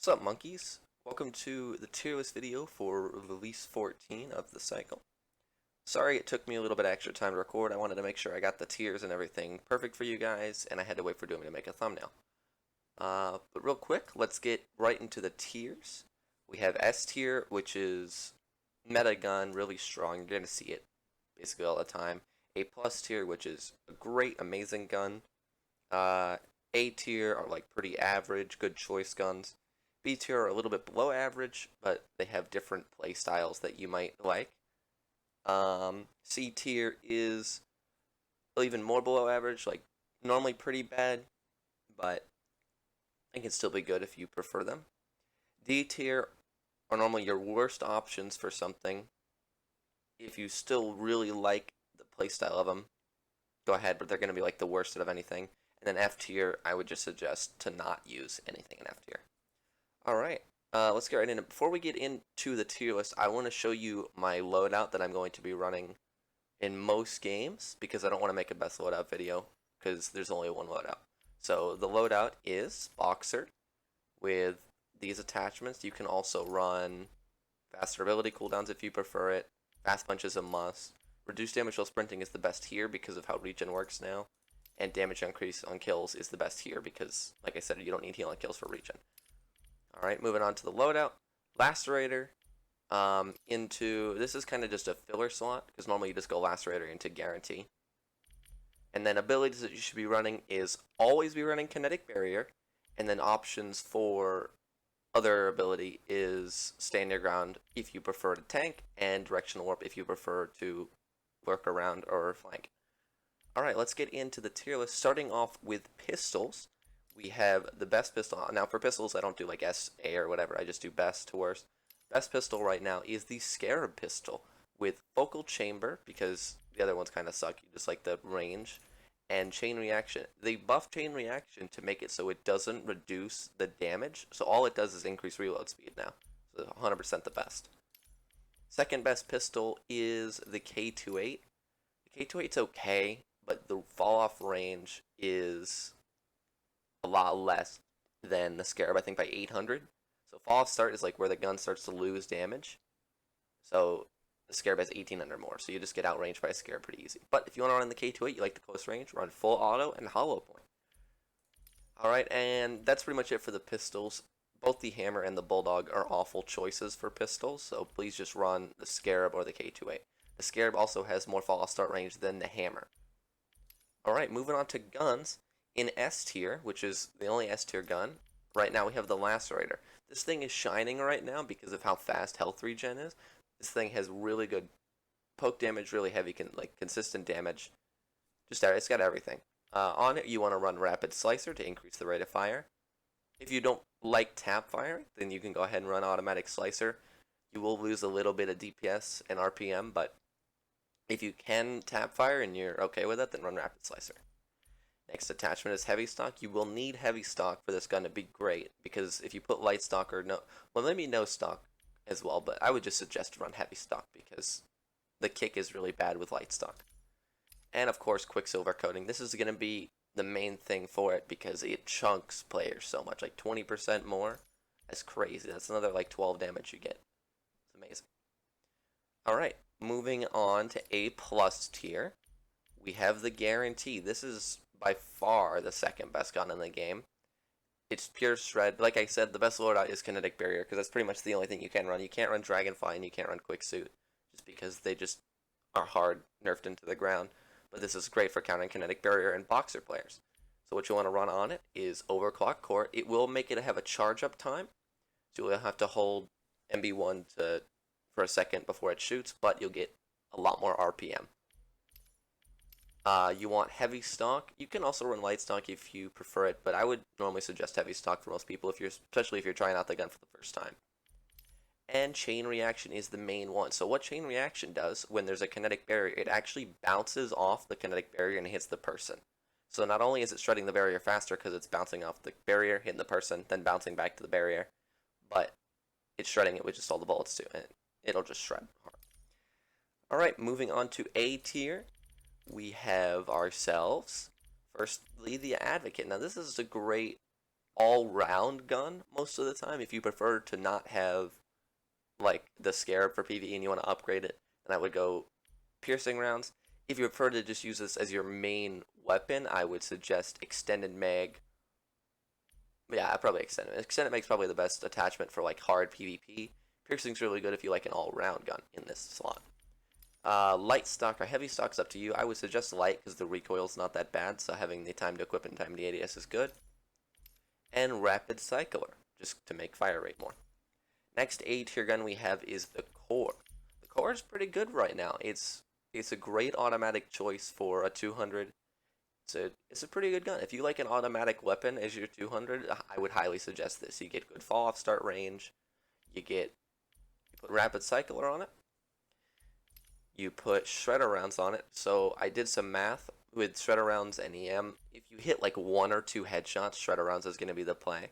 What's up, monkeys? Welcome to the tier list video for release 14 of the cycle. Sorry it took me a little bit extra time to record. I wanted to make sure I got the tiers and everything perfect for you guys, and I had to wait for Doomy to make a thumbnail. But real quick, let's get right into the tiers. We have S tier, which is meta gun, really strong. You're going to see it basically all the time. A plus tier, which is a great, amazing gun. A tier are like pretty average, good choice guns. B tier are a little bit below average, but they have different play styles that you might like. C tier is even more below average, like normally pretty bad, but it can still be good if you prefer them. D tier are normally your worst options for something. If you still really like the playstyle of them, go ahead, but they're going to be like the worst out of anything. And then F tier, I would just suggest to not use anything in F tier. Alright, let's get right in. Before we get into the tier list, I want to show you my loadout that I'm going to be running in most games, because I don't want to make a best loadout video, because there's only one loadout. So the loadout is Boxer, with these attachments. You can also run faster ability cooldowns if you prefer it. Fast punch is a must. Reduced damage while sprinting is the best here because of how regen works now. And damage increase on kills is the best here because, like I said, you don't need heal on kills for regen. Alright, moving on to the loadout. Lacerator into, this is kind of just a filler slot, because normally you just go Lacerator into Guarantee. And then abilities that you should be running is always be running Kinetic Barrier, and then options for other ability is Stand Your Ground if you prefer to tank, and Directional Warp if you prefer to lurk around or flank. Alright, let's get into the tier list, starting off with pistols. We have the best pistol. Now for pistols, I don't do like S, A, or whatever. I just do best to worst. Best pistol right now is the Scarab pistol with focal chamber, because the other ones kind of suck. You just like the range. And chain reaction. They buff chain reaction to make it so it doesn't reduce the damage. So all it does is increase reload speed now. So 100% the best. Second best pistol is the K28. The K28's okay, but the fall off range is a lot less than the Scarab, I think by 800. So fall off start is like where the gun starts to lose damage. So the Scarab has 1800 more, so you just get outranged by a Scarab pretty easy. But if you want to run the K28, you like the close range, run full auto and hollow point. Alright, and that's pretty much it for the pistols. Both the Hammer and the Bulldog are awful choices for pistols, so please just run the Scarab or the K28. The Scarab also has more fall off start range than the Hammer. Alright, moving on to guns. In S tier, which is the only S tier gun, right now we have the Lacerator. This thing is shining right now because of how fast health regen is. This thing has really good poke damage, really heavy, consistent damage. It's got everything. On it, you want to run Rapid Slicer to increase the rate of fire. If you don't like tap firing, then you can go ahead and run Automatic Slicer. You will lose a little bit of DPS and RPM, but if you can tap fire and you're okay with it, then run Rapid Slicer. Next attachment is heavy stock. You will need heavy stock for this gun to be great, because if you put light stock or maybe no stock as well, but I would just suggest to run heavy stock because the kick is really bad with light stock. And of course, Quicksilver coating. This is going to be the main thing for it because it chunks players so much, like 20% more. That's crazy. That's another like 12 damage you get. It's amazing. Alright, moving on to A plus tier. We have the Guarantee. This is by far the second best gun in the game. It's pure shred. Like I said, the best loadout is Kinetic Barrier, because that's pretty much the only thing you can run. You can't run Dragonfly and you can't run Quick Suit, just because they just are hard nerfed into the ground. But this is great for countering Kinetic Barrier and Boxer players. So what you want to run on it is Overclock Core. It will make it have a charge up time, so you'll have to hold MB1 for a second before it shoots, but you'll get a lot more RPM. You want heavy stock. You can also run light stock if you prefer it, but I would normally suggest heavy stock for most people, especially if you're trying out the gun for the first time. And chain reaction is the main one. So what chain reaction does when there's a kinetic barrier, it actually bounces off the kinetic barrier and hits the person. So not only is it shredding the barrier faster because it's bouncing off the barrier, hitting the person, then bouncing back to the barrier, but it's shredding it with just all the bullets too, and it'll just shred hard. Alright, moving on to A tier. We have ourselves, firstly, the Advocate. Now this is a great all-round gun most of the time. If you prefer to not have like the Scarab for PvE and you want to upgrade it, then I would go piercing rounds. If you prefer to just use this as your main weapon, I would suggest extended mag. Yeah, probably extended. Extended mag's probably the best attachment for like hard PvP. Piercing's really good if you like an all-round gun in this slot. Light stock or heavy stock's up to you. I would suggest light because the recoil's not that bad, so having the time to equip and time to ADS is good. And rapid cycler, just to make fire rate more. Next A tier gun we have is the core. The core is pretty good right now. It's a great automatic choice for a 200. It's a pretty good gun. If you like an automatic weapon as your 200, I would highly suggest this. You get good fall off start range. You put rapid cycler on it. You put shredder rounds on it. So I did some math with shredder rounds and EM. If you hit like 1 or 2 headshots, shredder rounds is going to be the play.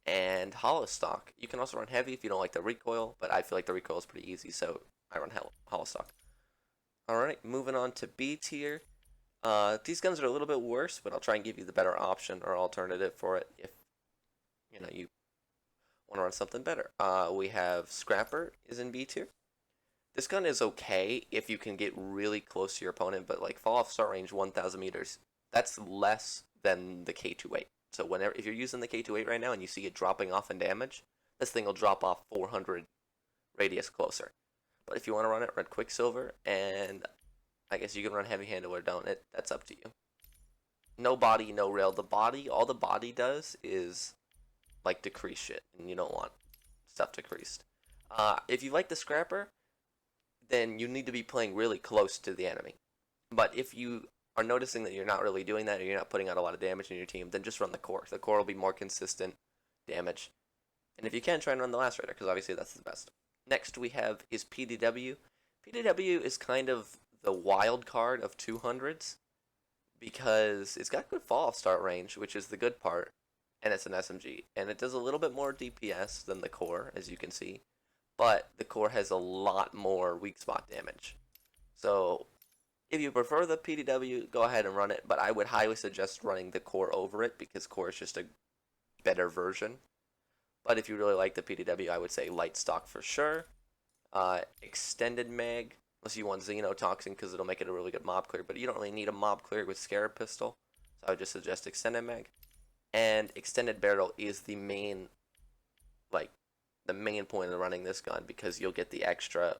And hollow stock. You can also run heavy if you don't like the recoil, but I feel like the recoil is pretty easy, so I run hollow stock. Alright, moving on to B tier. These guns are a little bit worse, but I'll try and give you the better option or alternative for it if you want to run something better. We have Scrapper is in B tier. This gun is okay if you can get really close to your opponent, but like fall off start range 1,000 meters, that's less than the K28. So if you're using the K28 right now and you see it dropping off in damage, this thing will drop off 400 radius closer. But if you want to run it, run Quicksilver, and I guess you can run Heavy Handle or don't. That's up to you. No body, no rail. All the body does is like decrease shit, and you don't want stuff decreased. If you like the Scrapper, then you need to be playing really close to the enemy. But if you are noticing that you're not really doing that, or you're not putting out a lot of damage in your team, then just run the core. The core will be more consistent damage. And if you can, try and run the Last Raider, because obviously that's the best. Next we have is PDW. PDW is kind of the wild card of 200s, because it's got good fall off start range, which is the good part, and it's an SMG. And it does a little bit more DPS than the core, as you can see. But the core has a lot more weak spot damage. So if you prefer the PDW, go ahead and run it, but I would highly suggest running the core over it because core is just a better version. But if you really like the PDW, I would say light stock for sure. Extended mag, unless you want Xenotoxin because it'll make it a really good mob clear, but you don't really need a mob clear with Scarab Pistol, so I would just suggest extended mag. And extended barrel is the main point of running this gun because you'll get the extra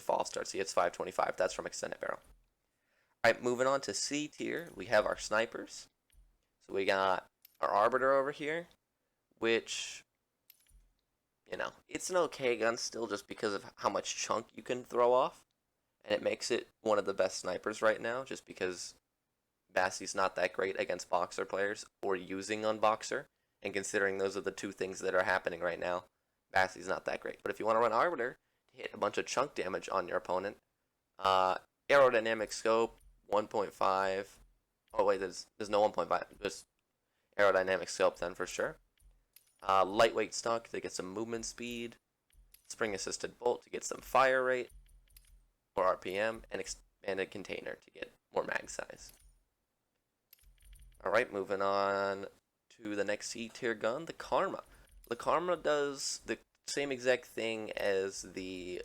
fall start. See, it's 525. That's from extended barrel. All right, moving on to C tier, we have our snipers. So we got our Arbiter over here, which it's an okay gun still just because of how much chunk you can throw off, and it makes it one of the best snipers right now just because Basie's not that great against Boxer players or using on Boxer. And considering those are the two things that are happening right now, Basie's not that great. But if you want to run Arbiter to hit a bunch of chunk damage on your opponent, aerodynamic scope 1.5. Oh wait, there's no 1.5. There's aerodynamic scope then for sure. Lightweight stock to get some movement speed. Spring assisted bolt to get some fire rate or RPM, and expanded container to get more mag size. Alright, moving on to the next C tier gun, the Karma. The Karma does the same exact thing as the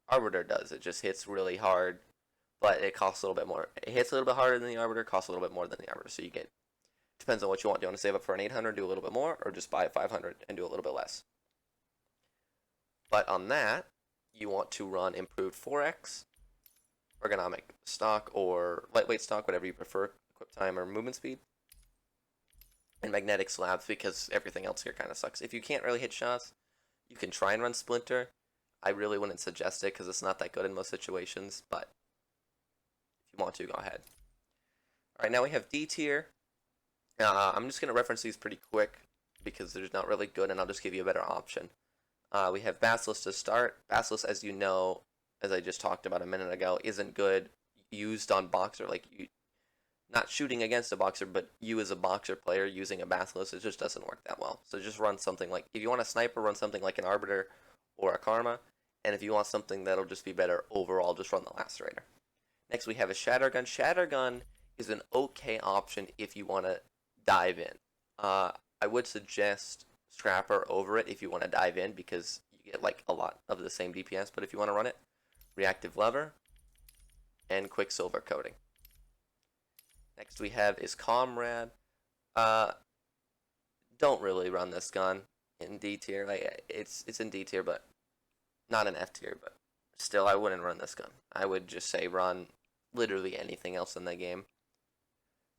Arbiter does. It just hits really hard, but it costs a little bit more. It hits a little bit harder than the Arbiter, costs a little bit more than the Arbiter. So you get, depends on what you want. Do you want to save up for an 800, do a little bit more, or just buy a 500 and do a little bit less? But on that, you want to run improved 4x, ergonomic stock, or lightweight stock, whatever you prefer, equip time or movement speed, and magnetic slabs because everything else here kind of sucks. If you can't really hit shots, you can try and run Splinter. I really wouldn't suggest it because it's not that good in most situations, but if you want to, go ahead. Alright, now we have D tier. I'm just going to reference these pretty quick because they're not really good, and I'll just give you a better option. We have Basileus to start. Basileus, as you know, as I just talked about a minute ago, isn't good used on Boxer. Not shooting against a Boxer, but you as a Boxer player using a Basileus, it just doesn't work that well. So just run something like, if you want a sniper, run something like an Arbiter or a Karma. And if you want something that'll just be better overall, just run the Last Raider. Next we have a Shattergun. Shattergun is an okay option if you want to dive in. I would suggest Scrapper over it if you want to dive in because you get like a lot of the same DPS. But if you want to run it, Reactive Lever and Quicksilver Coating. Next we have is Comrade. Uh, don't really run this gun in D tier. Like it's in D tier, but not in F tier. But still, I wouldn't run this gun. I would just say run literally anything else in the game.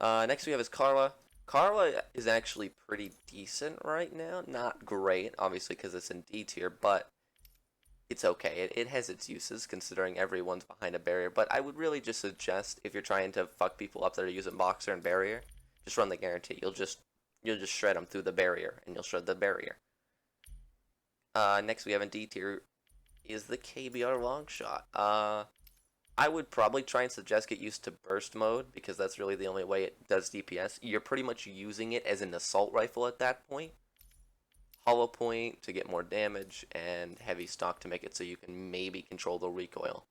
Next we have is Karla. Karla is actually pretty decent right now. Not great, obviously, because it's in D tier, but it's okay. It has its uses, considering everyone's behind a barrier. But I would really just suggest, if you're trying to fuck people up that are using Boxer and Barrier, just run the guarantee. You'll just shred them through the barrier, and you'll shred the barrier. Next we have in D tier is the KBR Longshot. I would probably try and suggest get used to burst mode because that's really the only way it does DPS. You're pretty much using it as an assault rifle at that point. Hollow point to get more damage and heavy stock to make it so you can maybe control the recoil.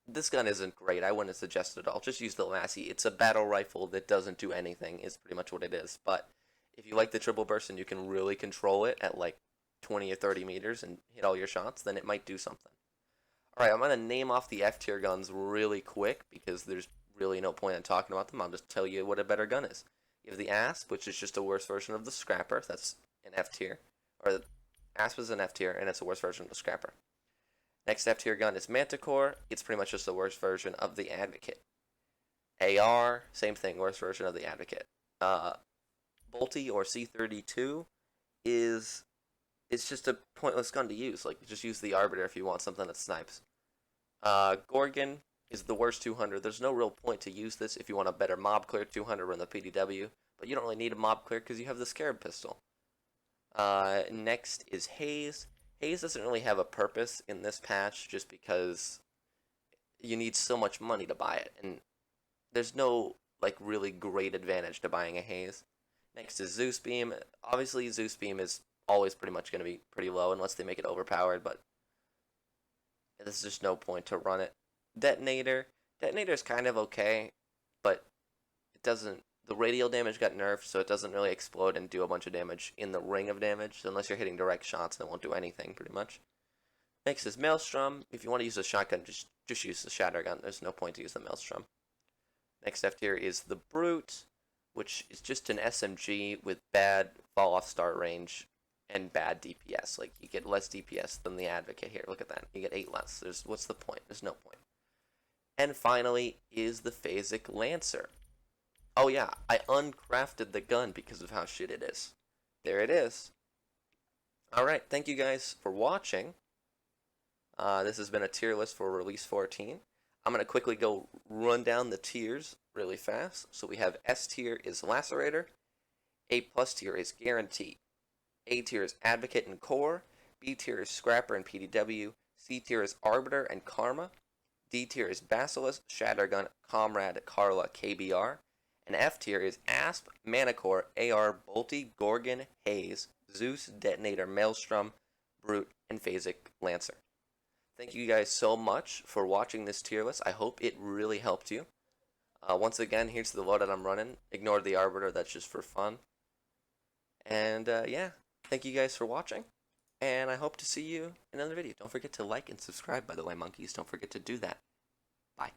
This gun isn't great. I wouldn't suggest it at all. Just use the Lassie. It's a battle rifle that doesn't do anything is pretty much what it is. But if you like the triple burst and you can really control it at like 20 or 30 meters and hit all your shots, then it might do something. Alright, I'm going to name off the F tier guns really quick because there's really no point in talking about them. I'll just tell you what a better gun is. You have the Asp, which is just a worse version of the Scrapper. That's an F tier. Or the Asp is an F tier, and it's a worse version of the Scrapper. Next F tier gun is Manticore. It's pretty much just a worse version of the Advocate. AR, same thing, worse version of the Advocate. Bolty or C32 is... it's just a pointless gun to use. Like, just use the Arbiter if you want something that snipes. Gorgon is the worst 200. There's no real point to use this if you want a better mob clear 200 run the PDW, but you don't really need a mob clear because you have the Scarab pistol. Next is Haze. Haze doesn't really have a purpose in this patch just because you need so much money to buy it, and there's no like really great advantage to buying a Haze. Next is Zeus Beam. Obviously, Zeus Beam is always pretty much going to be pretty low unless they make it overpowered, but there's just no point to run it. Detonator is kind of okay, but it doesn't, the radial damage got nerfed, so it doesn't really explode and do a bunch of damage in the ring of damage, so unless you're hitting direct shots, it won't do anything, pretty much. Next is Maelstrom. If you want to use a shotgun, just use the Shattergun. There's no point to use the Maelstrom. Next F tier is the Brute, which is just an SMG with bad fall-off start range and bad DPS. Like, you get less DPS than the Advocate here. Look at that. You get 8 less. What's the point? There's no point. And finally is the Phasic Lancer. Oh yeah, I uncrafted the gun because of how shit it is. There it is. Alright, thank you guys for watching. This has been a tier list for Release 14. I'm going to quickly go run down the tiers really fast. So we have S tier is Lacerator. A plus tier is Guarantee. A tier is Advocate and Core. B tier is Scrapper and PDW. C tier is Arbiter and Karma. D tier is Basileus, Shattergun, Comrade, Karla, KBR. And F tier is Asp, Manicore, AR, Bolty, Gorgon, Haze, Zeus, Detonator, Maelstrom, Brute, and Phasic Lancer. Thank you guys so much for watching this tier list. I hope it really helped you. Once again, here's the loadout I'm running. Ignore the Arbiter, that's just for fun. And yeah. Thank you guys for watching, and I hope to see you in another video. Don't forget to like and subscribe, by the way, monkeys. Don't forget to do that. Bye.